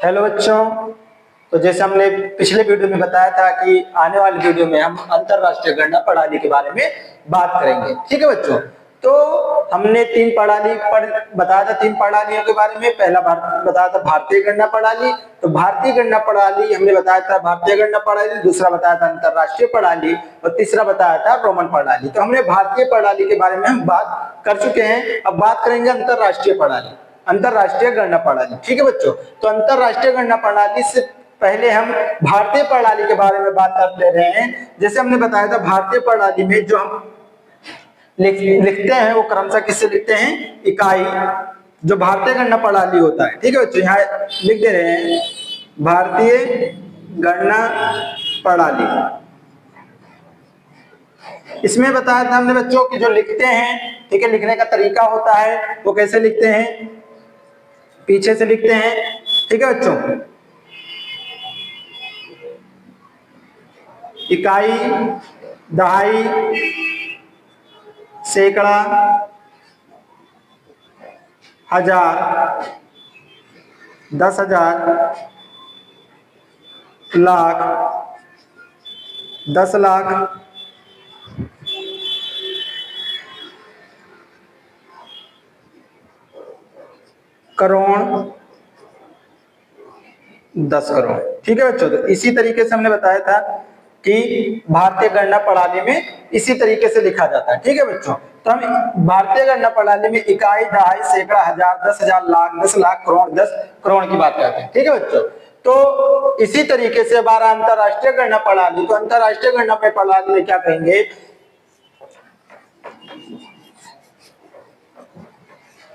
Hello बच्चों। तो जैसे हमने पिछले वीडियो में बताया था कि आने वाले वीडियो में हम अंतरराष्ट्रीय गणना प्रणाली के बारे में बात करेंगे। ठीक है बच्चों। तो हमने बताया था तीन प्रणालियों के बारे में। पहला बताया था भारतीय गणना प्रणाली। तो भारतीय गणना प्रणाली हमने बताया था भारतीय गणना प्रणाली, दूसरा बताया था अंतरराष्ट्रीय प्रणाली और तीसरा बताया था रोमन प्रणाली। तो हमने भारतीय प्रणाली के बारे में हम बात कर चुके हैं। अब बात करेंगे अंतरराष्ट्रीय प्रणाली, अंतरराष्ट्रीय गणना प्रणाली। ठीक है बच्चों। तो अंतरराष्ट्रीय गणना प्रणाली से पहले हम भारतीय प्रणाली के बारे में बात कर ले रहे हैं। जैसे हमने बताया था भारतीय प्रणाली में जो हम लिखते हैं वो क्रमशः किससे लिखते हैं, इकाई, जो भारतीय गणना प्रणाली होता है। ठीक है बच्चों, यहाँ लिख दे रहे हैं भारतीय गणना प्रणाली। इसमें बताया था हमने बच्चों कि जो लिखते हैं, ठीक है, लिखने का तरीका होता है वो कैसे लिखते हैं, पीछे से लिखते हैं। ठीक है बच्चों, इकाई, दहाई, सैकड़ा, हजार, 10,000, लाख, 10 लाख, करोड़, 10 करोड़। ठीक है बच्चों। तो इसी तरीके से हमने बताया था कि भारतीय गणना प्रणाली में इसी तरीके से लिखा जाता है। ठीक है बच्चों। तो हम भारतीय गणना प्रणाली में इकाई, दहाई, सैकड़ा, हजार, 10,000, लाख, 10 लाख, करोड़, 10 करोड़ की बात करते हैं। ठीक है बच्चों। तो इसी तरीके से हमारा अंतरराष्ट्रीय गणना प्रणाली, तो अंतरराष्ट्रीय गणना प्रणाली में क्या कहेंगे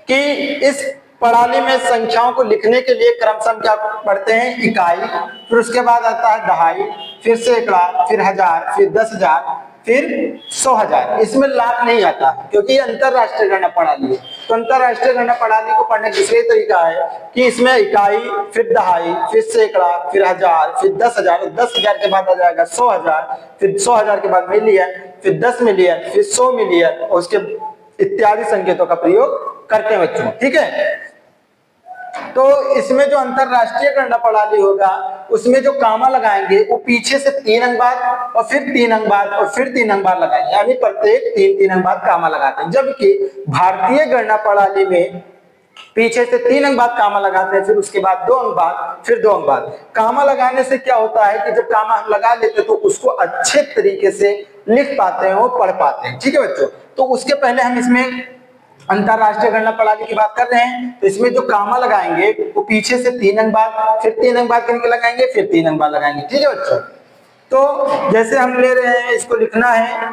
कि इस प्रणाली में संख्याओं को लिखने के लिए क्रमशः क्या पढ़ते हैं, इकाई, फिर उसके बाद आता है दहाई, फिर सैकड़ा, फिर हजार, फिर 10,000, फिर 100,000। इसमें लाख नहीं आता क्योंकि ये अंतरराष्ट्रीय गणना प्रणाली है। तो अंतरराष्ट्रीय गणना प्रणाली को पढ़ने का दूसरा तरीका है कि इसमें इकाई, फिर दहाई, फिर सैकड़ा, फिर हजार, फिर 10,000, 10,000 के बाद आ जाएगा 100,000, फिर 100,000 के बाद मिलियन, फिर 10 मिलियन, फिर 100 मिलियन और उसके इत्यादि संकेतों का प्रयोग करते हैं बच्चों। ठीक है। तो इसमें जो अंतरराष्ट्रीय गणना प्रणाली होगा उसमें जो कामा लगाएंगे वो पीछे से 3 अंक बाद और फिर 3 अंक बाद और फिर 3 अंक बाद लगाएंगे, यानी प्रत्येक 3-3 अंक बाद कामा लगाते हैं। जबकि भारतीय गणना प्रणाली में पीछे से 3 अंक बाद कामा लगाते हैं, फिर उसके बाद 2 अंक बाद, फिर 2 अंक बाद। कामा लगाने से क्या होता है कि जब कामा हम लगा लेते हैं तो उसको अच्छे तरीके से लिख पाते हैं और पढ़ पाते हैं। ठीक है बच्चों। तो उसके पहले हम इसमें अंतरराष्ट्रीय गणना प्रणाली की बात कर रहे हैं। तो इसमें जो कामा लगाएंगे वो पीछे से 3 अंक बाद, फिर 3 अंक बाद करके लगाएंगे, फिर 3 अंक बाद लगाएंगे। ठीक है बच्चों। तो जैसे हम ले रहे हैं, इसको लिखना है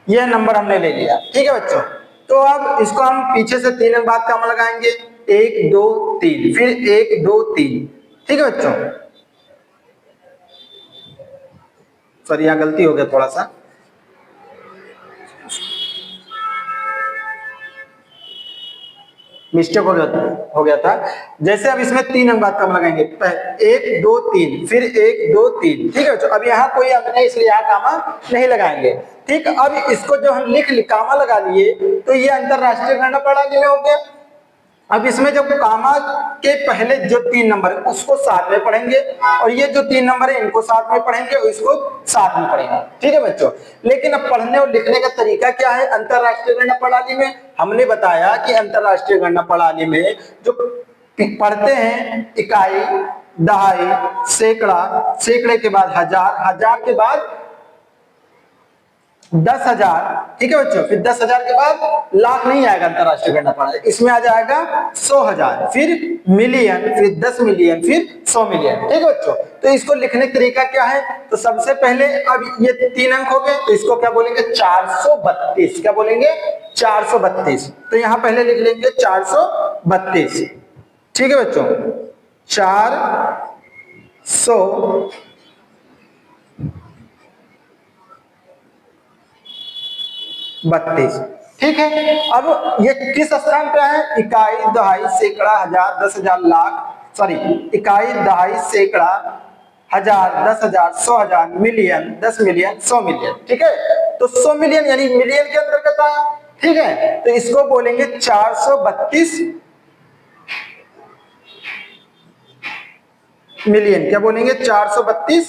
यह नंबर हमने ले लिया। ठीक है बच्चों। तो अब इसको हम पीछे से 3 अंक बाद कामा लगाएंगे, 1 2 3, फिर 1 2 3। ठीक है बच्चों। सॉरी, यहाँ गलती हो गया, थोड़ा सा मिस्टेक हो गया था। जैसे अब इसमें 3 अंक बाद कामा लगाएंगे, 1 2 3, फिर 1 2 3। ठीक है बच्चों। अब यहाँ कोई अंक नहीं इसलिए यहाँ कामा नहीं लगाएंगे। ठीक। अब इसको जो हम कामा लगा लिए तो ये अंतरराष्ट्रीय गणना प्रणाली में हो गया। अब इसमें जब कामा के पहले जो 3 नंबर है उसको साथ में पढ़ेंगे और ये जो 3 नंबर है इनको साथ में पढ़ेंगे और इसको साथ में पढ़ेंगे। ठीक है बच्चों। लेकिन अब पढ़ने और लिखने का तरीका क्या है अंतरराष्ट्रीय गणना प्रणाली में? हमने बताया कि अंतरराष्ट्रीय गणना प्रणाली में जो पढ़ते हैं इकाई, दहाई, सैकड़ा, सैकड़े के बाद हजार, हजार के बाद 10,000। ठीक है बच्चों। फिर 10,000 के बाद लाख नहीं आएगा अंतरराष्ट्रीय गणना प्रणाली, इसमें आ जाएगा 100,000, फिर मिलियन, फिर 10 मिलियन, फिर 100 मिलियन। ठीक है बच्चों। तो इसको लिखने का तरीका क्या है? तो सबसे पहले अब ये 3 अंक हो गए तो इसको क्या बोलेंगे, 432। क्या बोलेंगे, 432। तो यहां पहले लिख लेंगे 432। ठीक है बच्चों। 432। ठीक है। अब ये किस स्थान पे है? इकाई, दहाई, सैकड़ा, हजार, 10,000, लाख, सॉरी, इकाई, दहाई, सैकड़ा, हजार, 10,000, 100,000, मिलियन, 10 मिलियन, 100 मिलियन। ठीक है। तो 100 मिलियन यानी मिलियन के अंतर्गत आया। ठीक ठीक है, तो इसको बोलेंगे 432 मिलियन। क्या बोलेंगे? 432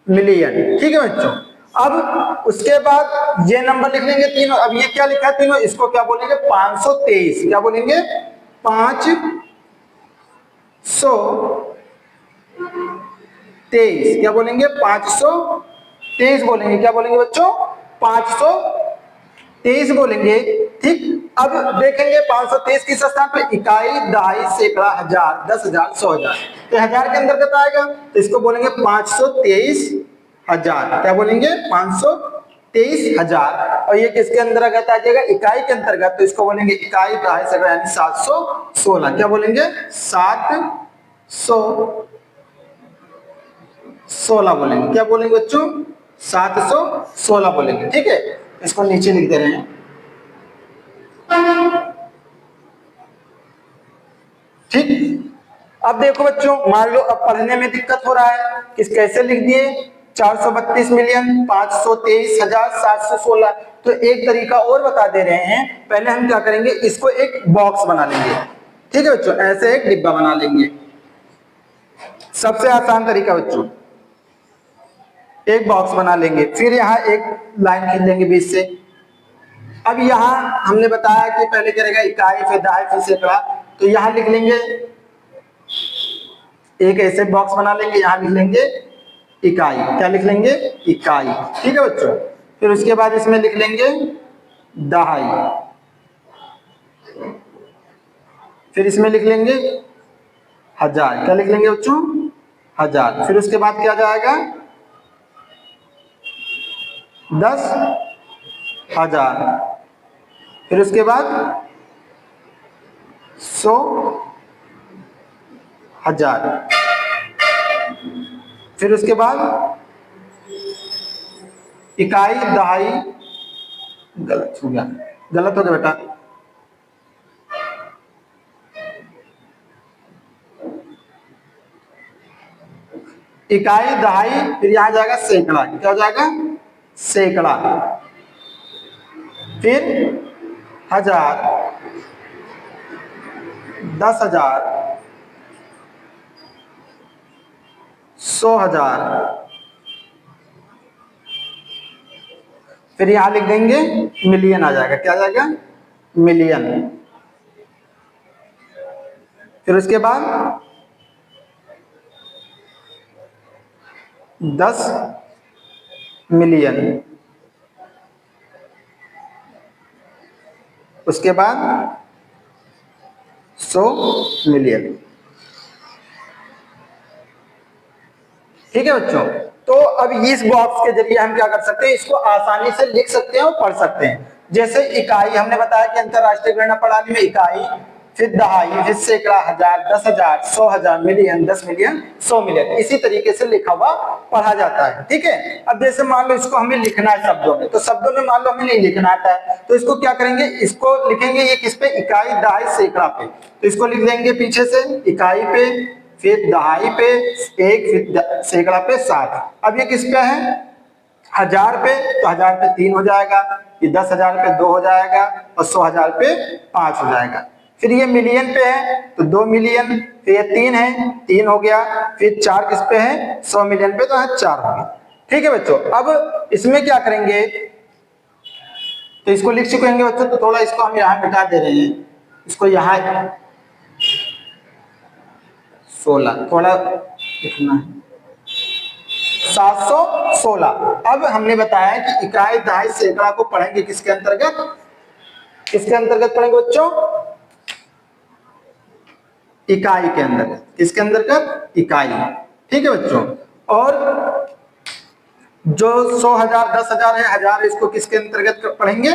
मिलियन। ठीक है बच्चों, अब उसके बाद ये नंबर लिख लेंगे तीनों। अब ये क्या लिखा है तीनों, इसको क्या बोलेंगे? 523। क्या बोलेंगे? 523। क्या बोलेंगे? 523 बोलेंगे। क्या बोलेंगे बच्चों? 523 बोलेंगे। ठीक, अब देखेंगे 523 किस स्थान पे? इकाई, दहाई, सैकड़ा, हजार, 10,000, 100,000। तो हजार के अंतर्गत आएगा, तो इसको बोलेंगे 523,000। क्या बोलेंगे? 523,000। और ये किसके अंतर्गत आ जाएगा? इकाई के अंतर्गत, तो इसको बोलेंगे इकाई, दहाई, सैकड़ा यानी 716। क्या बोलेंगे? 716 बोलेंगे। क्या बोलेंगे बच्चों? 716 बोलेंगे। ठीक है, इसको नीचे लिख दे रहे हैं। ठीक, अब देखो बच्चों, मान लो अब पढ़ने में दिक्कत हो रहा है, किस कैसे लिख दिए? 432 मिलियन, 523,000, 716। तो एक तरीका और बता दे रहे हैं। पहले हम क्या करेंगे, इसको एक बॉक्स बना लेंगे। ठीक है बच्चों, ऐसे एक डिब्बा बना लेंगे। सबसे आसान तरीका बच्चों, एक बॉक्स बना लेंगे, फिर यहाँ एक लाइन खींच लेंगे बीच से। अब यहाँ हमने बताया कि पहले करेगा इकाई, फिर दहाई, फिर सैकड़ा। तो यहाँ लिख लेंगे, एक ऐसे बॉक्स बना लेंगे, यहाँ लिख लेंगे इकाई। क्या लिख लेंगे? इकाई। ठीक है बच्चों, फिर उसके बाद इसमें लिख लेंगे दहाई, फिर इसमें लिख लेंगे हजार। क्या लिख लेंगे बच्चों? हजार। फिर उसके बाद क्या जाएगा? 10,000। फिर उसके बाद 100,000। फिर उसके बाद इकाई, दहाई, गलत हो गया, गलत हो गया बेटा। इकाई, दहाई, फिर यहां जाएगा सैकड़ा। क्या हो जाएगा? सैकड़ा। फिर हजार, 10,000, 100,000। फिर यहां लिख देंगे मिलियन आ जाएगा। क्या आ जाएगा? मिलियन। फिर उसके बाद 10 मिलियन। उसके बाद 100 मिलियन। ठीक है बच्चों, तो अब इस बॉक्स के जरिए हम क्या कर सकते हैं, इसको आसानी से लिख सकते हैं और पढ़ सकते हैं। जैसे इकाई हमने बताया कि अंतरराष्ट्रीय गणना प्रणाली में इकाई, फिर दहाई, फिर सैकड़ा, हजार, 10,000, 100,000, मिलियन, 10 मिलियन, 100 मिलियन, इसी तरीके से लिखा हुआ पढ़ा जाता है। ठीक है, अब जैसे मान लो इसको हमें लिखना है शब्दों में, तो शब्दों में मान लो हमें नहीं लिखना आता है, तो इसको क्या करेंगे, इसको लिखेंगे ये किस पे? इकाई, दहाई, सैकड़ा पे। तो इसको लिख देंगे पीछे से इकाई पे, फिर दहाई पे 1, फिर सैकड़ा पे 7। अब ये किस पे है? हजार पे, तो हजार पे 3 हो जाएगा, ये 10,000 पे 2 हो जाएगा, और 100,000 पे 5 हो जाएगा। फिर ये मिलियन पे है, तो 2 मिलियन, फिर ये 3 है, 3 हो गया, फिर 4 किस पे है? 100 मिलियन पे, तो है 4 हो गया। ठीक है बच्चों, अब इसमें क्या करेंगे, तो इसको लिख चुके हैं बच्चों, तो थोड़ा इसको हम यहाँ मिटा दे रहे हैं, इसको यहाँ 16 थोड़ा लिखना है, 716। अब हमने बताया कि इकाई, दहाई, सैकड़ा को पढ़ेंगे किसके अंतर्गत? किसके अंतर्गत पढ़ेंगे बच्चों? इकाई के अंतर्गत। किसके अंतर्गत? इकाई। ठीक है बच्चों, और जो 100,000, 10,000 है, हजार, इसको किसके अंतर्गत पढ़ेंगे?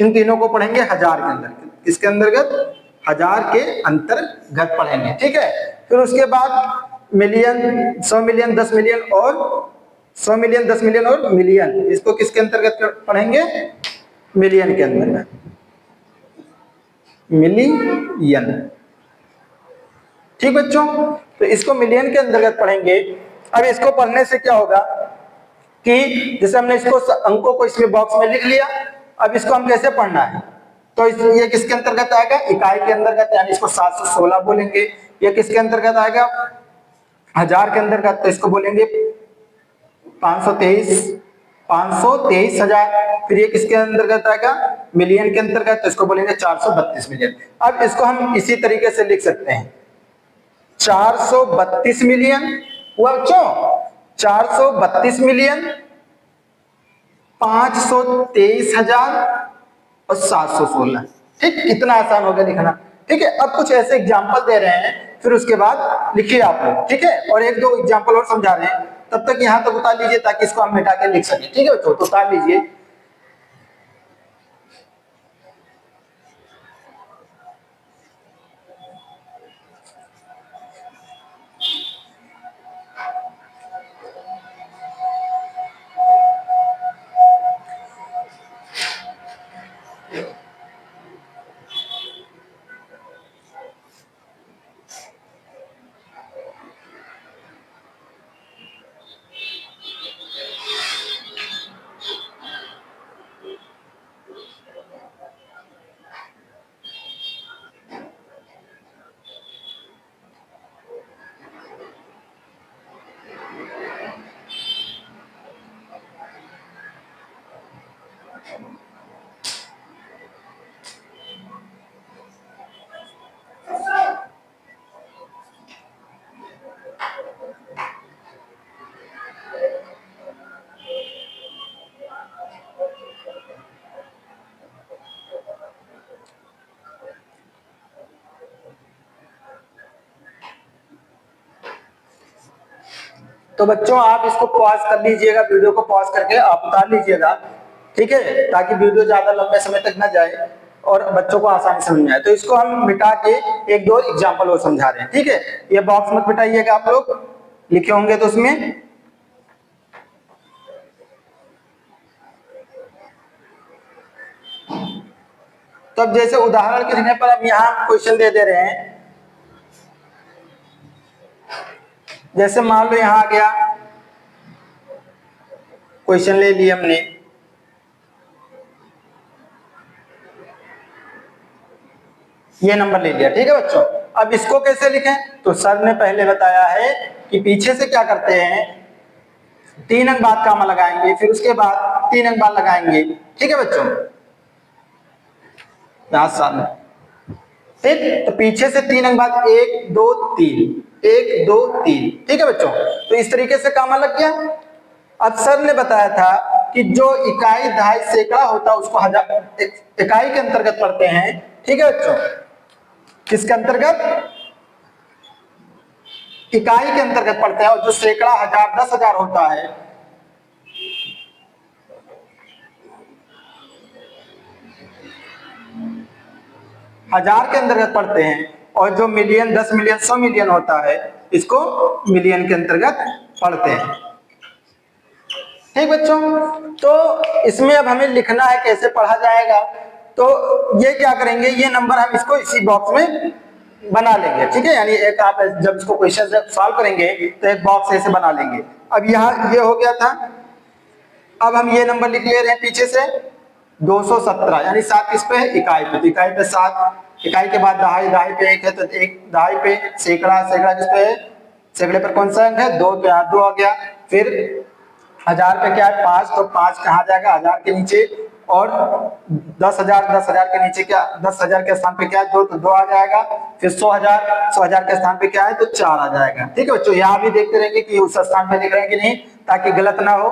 इन तीनों को पढ़ेंगे हजार के अंतर्गत। किसके अंतर्गत? हजार के अंतर्गत पढ़ेंगे। ठीक है, फिर उसके बाद मिलियन, 100 मिलियन, 10 मिलियन, और 100 मिलियन, 10 मिलियन और मिलियन, इसको किसके अंतर्गत पढ़ेंगे? मिलियन के अंतर्गत, मिलियन। ठीक बच्चों, तो इसको मिलियन के अंतर्गत पढ़ेंगे। अब इसको पढ़ने से क्या होगा कि जैसे हमने इसको अंकों को इसमें बॉक्स में लिख लिया, अब इसको हम कैसे पढ़ना है, तो ये किसके अंतर्गत आएगा, इकाई के अंतर्गत, यानी इसको 716 बोलेंगे। ये किसके अंतर्गत आएगा, हजार के अंतर्गत, तो इसको बोलेंगे 523 हजार। फिर ये किसके अंतर्गत आएगा, मिलियन के अंतर्गत, तो इसको बोलेंगे 432 मिलियन। अब इसको हम इसी तरीके से लिख सकते हैं, 432 मिलियन हुआ बच्चों, 432 मिलियन, 523,000 और 716। ठीक, कितना आसान हो गया लिखना। ठीक है, अब कुछ ऐसे एग्जाम्पल दे रहे हैं, फिर उसके बाद लिखिए आप लोग। ठीक है, और एक दो एग्जाम्पल और समझा रहे हैं, तब तक यहां तक उतार लीजिए ताकि इसको हम मिटा के लिख सकें। ठीक है बच्चों, तो उतार लीजिए। तो बच्चों आप इसको पॉज कर लीजिएगा, वीडियो को पॉज करके आप उतार लीजिएगा। ठीक है, ताकि वीडियो ज्यादा लंबे समय तक ना जाए और बच्चों को आसानी समझ में आए। तो इसको हम मिटा के एक दो एग्जाम्पल और समझा रहे हैं। ठीक है, ये बॉक्स मत मिटाइएगा, आप लोग लिखे होंगे तो उसमें। तो अब जैसे उदाहरण के लिखने पर अब यहाँ क्वेश्चन दे रहे हैं, जैसे मान लो यहाँ आ गया, क्वेश्चन ले लिया हमने, ये नंबर ले लिया। ठीक है बच्चों, अब इसको कैसे लिखें, तो सर ने पहले बताया है कि पीछे से क्या करते हैं, 3 अंक बाद कामा लगाएंगे, फिर उसके बाद 3 अंक बाद लगाएंगे। ठीक है बच्चों, सामने ठीक, तो पीछे से 3 अंक बाद 1 2 3, 1 2 3। ठीक है बच्चों, तो इस तरीके से कामा लग गया। अब सर ने बताया था कि जो इकाई, दहाई, सैकड़ा होता है उसको हजार इकाई के अंतर्गत पढ़ते हैं। ठीक है बच्चों, किसके अंतर्गत, इकाई के अंतर्गत पढ़ते हैं, और जो सैकड़ा, हजार, 10,000 होता है, हजार के अंतर्गत पढ़ते हैं, और जो मिलियन, 10 मिलियन, 100 मिलियन होता है, इसको मिलियन के अंतर्गत पढ़ते हैं। ठीक बच्चों, तो इसमें अब हमें लिखना है कैसे पढ़ा जाएगा। तो ये क्या करेंगे, ये नंबर हम इसको इसी बॉक्स में बना लेंगे। ठीक है, यानी एक आप जब इसको क्वेश्चन सॉल्व करेंगे तो एक बॉक्स ऐसे बना लेंगे। अब यहाँ ये हो गया था, अब हम ये नंबर लिख ले रहे हैं पीछे से 217, यानी 7 किस पे है, इकाई पे, तो इकाई पे 7, इकाई के बाद दहाई, दहाई पे 1 है तो 1 दहाई पे, सैकड़ा, सैकड़ा किस पे है, सैकड़े पर कौन सा अंक है, 2 पे, 2 आ गया। फिर हजार पे क्या है, 5, तो 5 कहाँ जाएगा, हजार के नीचे, और 10,000, 10,000 के नीचे क्या, 10,000 के स्थान पे क्या है, 2, तो 2 आ जाएगा। फिर 100,000, 100,000 के स्थान पे क्या है, तो 4 आ जाएगा। ठीक है बच्चों, यहाँ भी देखते रहेंगे कि उस स्थान पे लिख रहे हैं कि नहीं, ताकि गलत ना हो।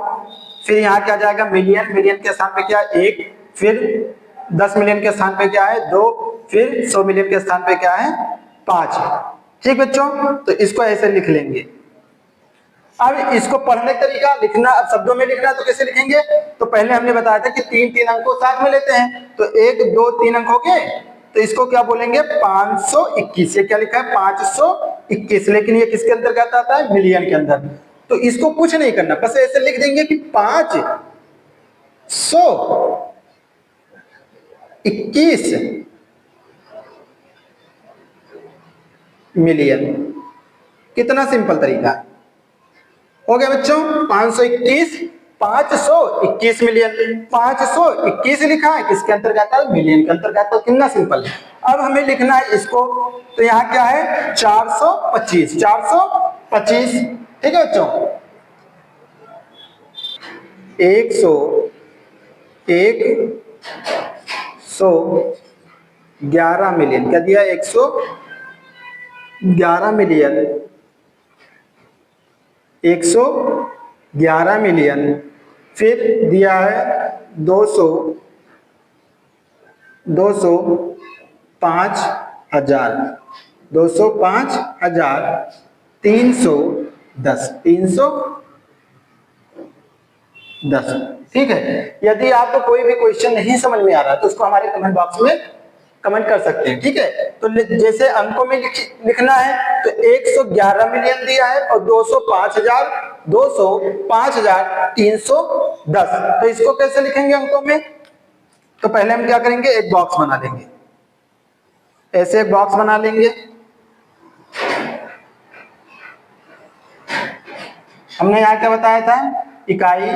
फिर यहाँ क्या जाएगा, मिलियन, मिलियन के स्थान पे क्या है, 1, फिर 10 मिलियन के स्थान पे क्या है, 2, फिर 100 मिलियन के स्थान पे क्या है, 5। ठीक बच्चों, तो इसको ऐसे लिख लेंगे। अब इसको पढ़ने का तरीका लिखना, अब शब्दों में लिखना तो कैसे लिखेंगे, तो पहले हमने बताया था कि 3 अंक को साथ में लेते हैं, तो 1 2 3 अंक हो गए, तो इसको क्या बोलेंगे, 521। ये क्या लिखा है, 521, लेकिन ये किसके अंतर्गत आता है, मिलियन के अंदर। तो इसको कुछ नहीं करना, बस ऐसे लिख देंगे कि 521 मिलियन। कितना सिंपल तरीका हो गया बच्चों, 521 521 मिलियन। 521 लिखा है, किसके अंतर्गत है? मिलियन के अंतर्गत। तो कितना सिंपल है। अब हमें लिखना है इसको, तो यहाँ क्या है? 425। 425, ठीक है बच्चों। 111 मिलियन, क्या दिया? 111 मिलियन। 111 मिलियन। फिर दिया है 205,000। 205,310। 310, ठीक है। यदि आपको कोई भी क्वेश्चन नहीं समझ में आ रहा है तो उसको हमारे कमेंट बॉक्स में कमेंट कर सकते हैं, ठीक है। तो जैसे अंकों में लिखना है तो 111 मिलियन दिया है और 205,310। तो इसको कैसे लिखेंगे अंकों में? तो पहले हम क्या करेंगे, एक बॉक्स बना लेंगे। ऐसे एक बॉक्स बना लेंगे। हमने यहां क्या बताया था? इकाई,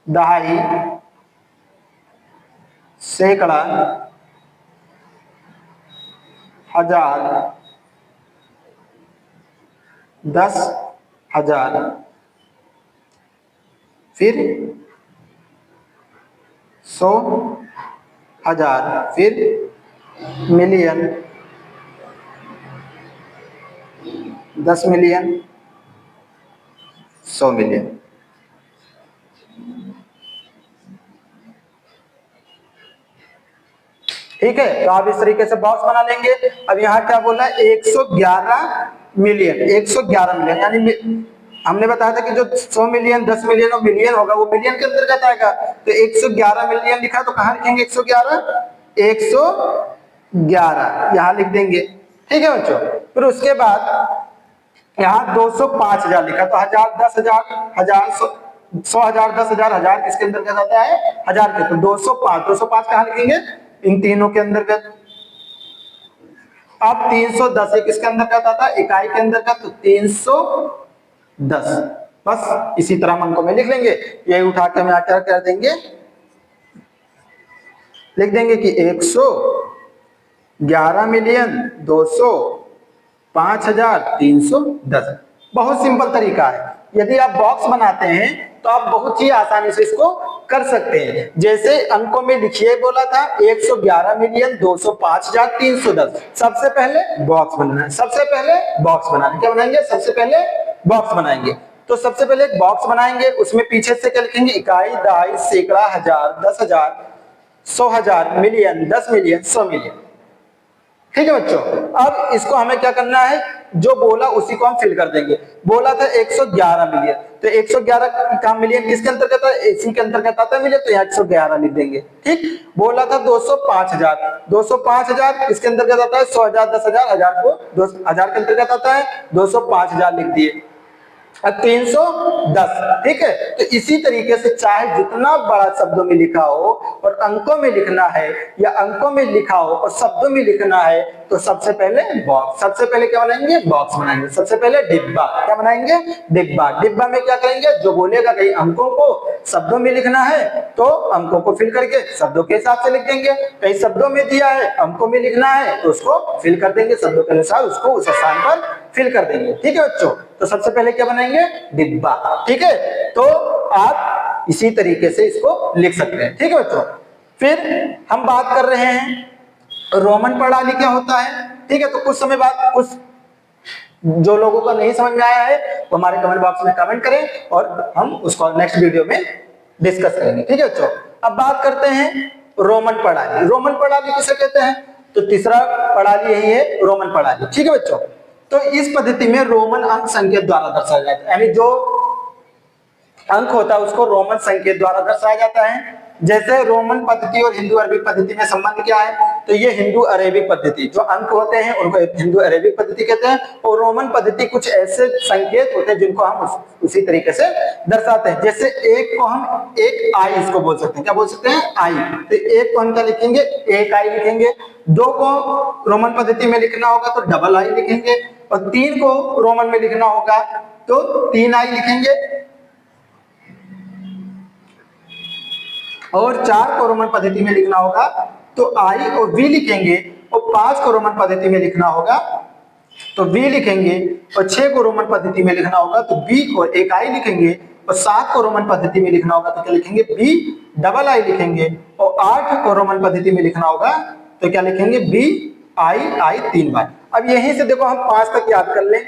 दहाई, सैकड़ा, हजार, 10,000, फिर 100,000, फिर मिलियन, 10 मिलियन, 100 मिलियन। ठीक है, तो आप इस तरीके से बॉक्स बना लेंगे। अब यहाँ क्या बोला है? 111 मिलियन। 111 मिलियन यानी हमने बताया था कि जो 100 मिलियन, 10 मिलियन और मिलियन होगा वो मिलियन के अंतर्गत आएगा। तो 111 मिलियन लिखा, तो कहाँ लिखेंगे 111? 111 यहाँ लिख देंगे, ठीक है बच्चों। फिर उसके बाद यहाँ 205,000 लिखा, तो 1000, 10,000, 1000, 100,000, 10,000, 1000 किसके अंतर्गत आता है? हजार के। तो 205, 205 कहाँ लिखेंगे? इन तीनों के अंतर्गत। अब 310 ये किसके अंतर्गत आता है? इकाई के अंतर्गत। तो 310, बस इसी तरह हम अंकों में लिख लेंगे। ये उठा के हम यहाँ क्या कर देंगे, लिख देंगे कि 111 मिलियन 205,310। बहुत सिंपल तरीका है। यदि आप बॉक्स बनाते हैं तो आप बहुत ही आसानी से इसको कर सकते हैं। जैसे अंकों में लिखिए, बोला था 111 मिलियन 205,310। सबसे पहले बॉक्स बनाना है। सबसे पहले बॉक्स बनाना, क्या बनाएंगे? सबसे पहले बॉक्स बनाएंगे। तो सबसे पहले एक बॉक्स बनाएंगे, उसमें पीछे से क्या लिखेंगे? इकाई, दहाई, सैकड़ा, हजार, 10,000, 100,000, मिलियन, 10 मिलियन, 100 मिलियन। ठीक है बच्चों। अब इसको हमें क्या करना है? जो बोला उसी को हम फिल कर देंगे। बोला था 111 मिलियन, तो 111 का मिलियन किसके अंतर्गत है? इसी के अंतर्गत आता है मिलियन, तो यहाँ 111 लिख देंगे, ठीक। बोला था 205,000, 205,000 किसके अंतर्गत आता है? 100,000, 10,000, 1000 को 1000 के अंतर्गत आता है, 205,000 लिख दिए। 310, ठीक है। तो इसी तरीके से चाहे जितना बड़ा शब्दों में लिखा हो और अंकों में लिखना है, या अंकों में लिखा हो और शब्दों में लिखना है, तो सबसे पहले बॉक्स। सबसे पहले क्या बनाएंगे? बॉक्स बनाएंगे। सबसे पहले डिब्बा, क्या बनाएंगे? डिब्बा। डिब्बा में क्या करेंगे? जो बोलेगा कहीं अंकों को शब्दों में लिखना है तो अंकों को फिल करके शब्दों के हिसाब से लिख देंगे। कहीं शब्दों में दिया है, अंकों में लिखना है, तो उसको फिल कर देंगे शब्दों के अनुसार, उसको उस स्थान पर फिल कर देंगे, ठीक है बच्चों। तो सबसे पहले क्या बनाएंगे? डिब्बा, ठीक है। तो आप इसी तरीके से इसको लिख सकते हैं, ठीक है बच्चों। फिर हम बात कर रहे हैं रोमन प्रणाली क्या होता है, ठीक है। तो कुछ समय बाद, कुछ जो लोगों को नहीं समझ में आया है वो हमारे कमेंट बॉक्स में कमेंट करें और हम उसको नेक्स्ट वीडियो में डिस्कस करेंगे, ठीक है बच्चों। अब बात करते हैं रोमन प्रणाली। रोमन प्रणाली किसे कहते हैं? तो तीसरा प्रणाली यही है, रोमन प्रणाली, ठीक है बच्चों। तो इस पद्धति में रोमन अंक संकेत द्वारा दर्शाया जाता है, यानी जो अंक होता है उसको रोमन संकेत द्वारा दर्शाया जाता है। जैसे रोमन पद्धति और हिंदू अरेबिक पद्धति में संबंध क्या है? तो ये हिंदू अरेबिक पद्धति, जो अंक होते हैं उनको हिंदू अरेबिक पद्धति कहते हैं, और रोमन पद्धति कुछ ऐसे संकेत होते हैं जिनको हम उसी तरीके से दर्शाते हैं। जैसे एक को हम एक आई इसको बोल सकते हैं, क्या बोल सकते हैं? आई। तो एक को हम क्या लिखेंगे? एक आई लिखेंगे। दो को रोमन पद्धति में लिखना होगा तो डबल आई लिखेंगे, और तीन को रोमन में लिखना होगा तो तीन आई लिखेंगे। और 4 को रोमन पद्धति में लिखना होगा तो आई और वी लिखेंगे, और 5 को रोमन पद्धति में लिखना होगा तो वी लिखेंगे, और 6 को रोमन पद्धति में लिखना होगा तो बी और एक आई लिखेंगे, और 7 को रोमन पद्धति में लिखना होगा तो क्या लिखेंगे, बी डबल आई लिखेंगे, और 8 को रोमन पद्धति में लिखना होगा तो क्या लिखेंगे, बी आई आई 3 बार। अब यहीं से देखो हम 5 तक याद कर लें,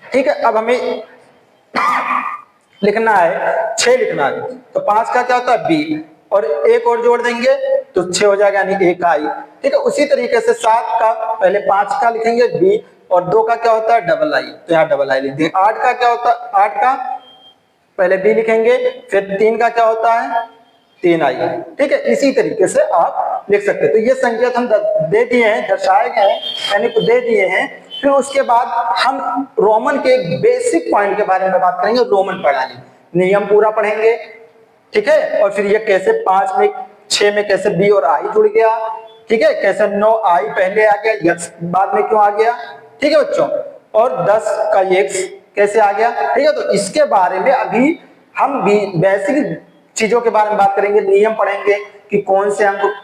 ठीक है। अब हमें लिखना है 6 लिखना है, तो 5 का क्या होता है, बी, और एक और जोड़ देंगे तो 6 हो जाएगा, यानी एक आई, ठीक है। उसी तरीके से 7 का पहले 5 का लिखेंगे बी, और 2 का क्या होता है, डबल आई, तो यहाँ डबल आई लिख देंगे। 8 का क्या होता है, 8 का पहले बी लिखेंगे, फिर 3 का क्या होता है, 3 आई, ठीक है। इसी तरीके से आप लिख सकते हैं। तो ये संकेत हम दे दिए हैं, दर्शाए गए हैं, यानी कि दे दिए हैं। फिर उसके बाद हम रोमन के एक बेसिक पॉइंट के बारे में बात करेंगे, रोमन प्रणाली, नियम पूरा पढ़ेंगे, ठीक है। और फिर ये कैसे 5 में 6 में कैसे बी और आई जुड़ गया, ठीक है, कैसे 9 आई पहले आ गया, यक्स बाद में क्यों आ गया, ठीक है बच्चों, और 10 का यक्स कैसे आ गया, ठीक है। तो इसके बारे में अभी हम भी बेसिक चीजों के बारे में बात करेंगे, नियम पढ़ेंगे कि कौन से अंक,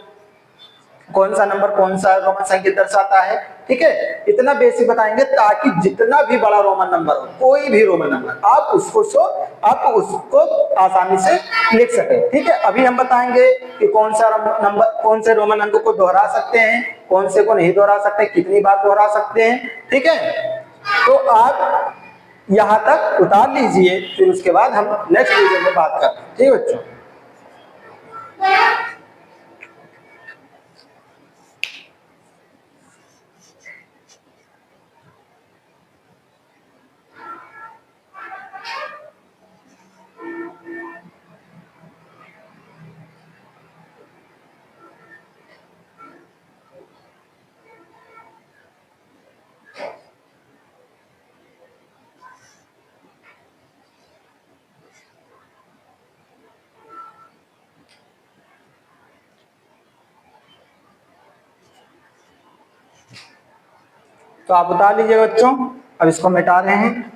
कौन सा नंबर कौन सा रोमन संकेत दर्शाता है, ठीक है। इतना बेसिक बताएंगे ताकि जितना भी बड़ा रोमन नंबर हो, कोई भी रोमन नंबर, आप उसको आसानी से लिख सके, ठीक है। अभी हम बताएंगे कि कौन सा नंबर, कौन से रोमन अंक को दोहरा सकते हैं, कौन से को नहीं दोहरा सकते, कितनी बार दोहरा सकते हैं, ठीक है। तो आप यहां तक उतार लीजिए, फिर उसके बाद हम नेक्स्ट वीडियो में बात करते हैं, ठीक है बच्चों। तो आप बता लीजिए बच्चों, अब इसको मिटा रहे हैं।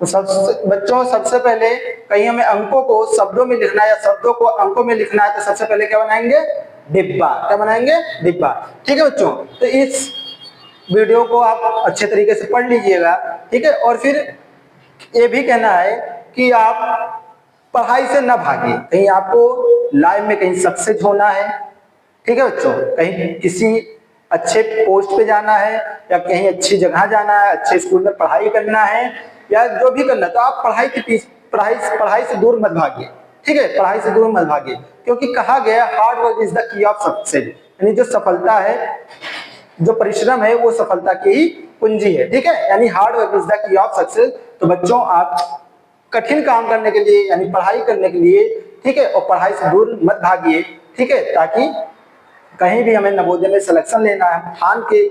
तो बच्चों सबसे पहले कहीं हमें अंकों को शब्दों में लिखना है या शब्दों को अंकों में लिखना है, तो सबसे पहले क्या बनाएंगे, डिब्बा, क्या बनाएंगे, डिब्बा, ठीक है बच्चों। तो इस वीडियो को आप अच्छे तरीके से पढ़ लीजिएगा, ठीक है। और फिर ये भी कहना है कि आप पढ़ाई से न भागिए, कहीं आपको लाइफ में कहीं सक्सेस होना है, ठीक है बच्चों, कहीं किसी अच्छे पोस्ट पे जाना है, या कहीं अच्छी जगह जाना है, अच्छे स्कूल में पढ़ाई करना है, या जो भी करना है, तो आप पढ़ाई से दूर मत भागिए, ठीक है। पढ़ाई से दूर मत भागिए, क्योंकि कहा गया hard work is the key of success, यानी जो सफलता है, जो परिश्रम है, वो सफलता की ही कुंजी है, ठीक है। यानी hard work is the key of success. तो बच्चों आप कठिन काम करने के लिए, यानी पढ़ाई करने के लिए, ठीक है, और पढ़ाई से दूर मत भागिए, ठीक है, ताकि कहीं भी हमें नवोदय में सिलेक्शन लेना है, हम ठान के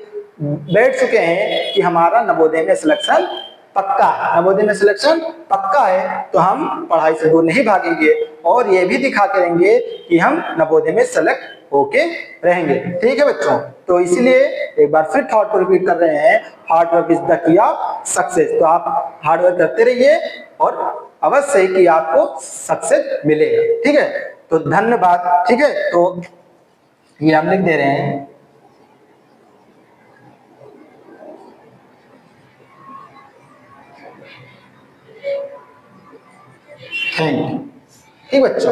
बैठ चुके हैं कि हमारा नवोदय में सिलेक्शन पक्का है, नवोदय में सिलेक्शन पक्का है, तो हम पढ़ाई से दूर नहीं भागेंगे, और ये भी दिखा के रहेंगे कि हम नवोदय में सेलेक्ट होके रहेंगे, ठीक है बच्चों। तो इसीलिए एक बार फिर थॉट को रिपीट कर रहे हैं, hard work is the key of success. तो आप हार्ड वर्क करते रहिए और अवश्य कि आपको सक्सेस मिलेगा, ठीक है। तो धन्यवाद, ठीक है। तो ये हम लिख दे रहे हैं, थैंक यू, ठीक बच्चों।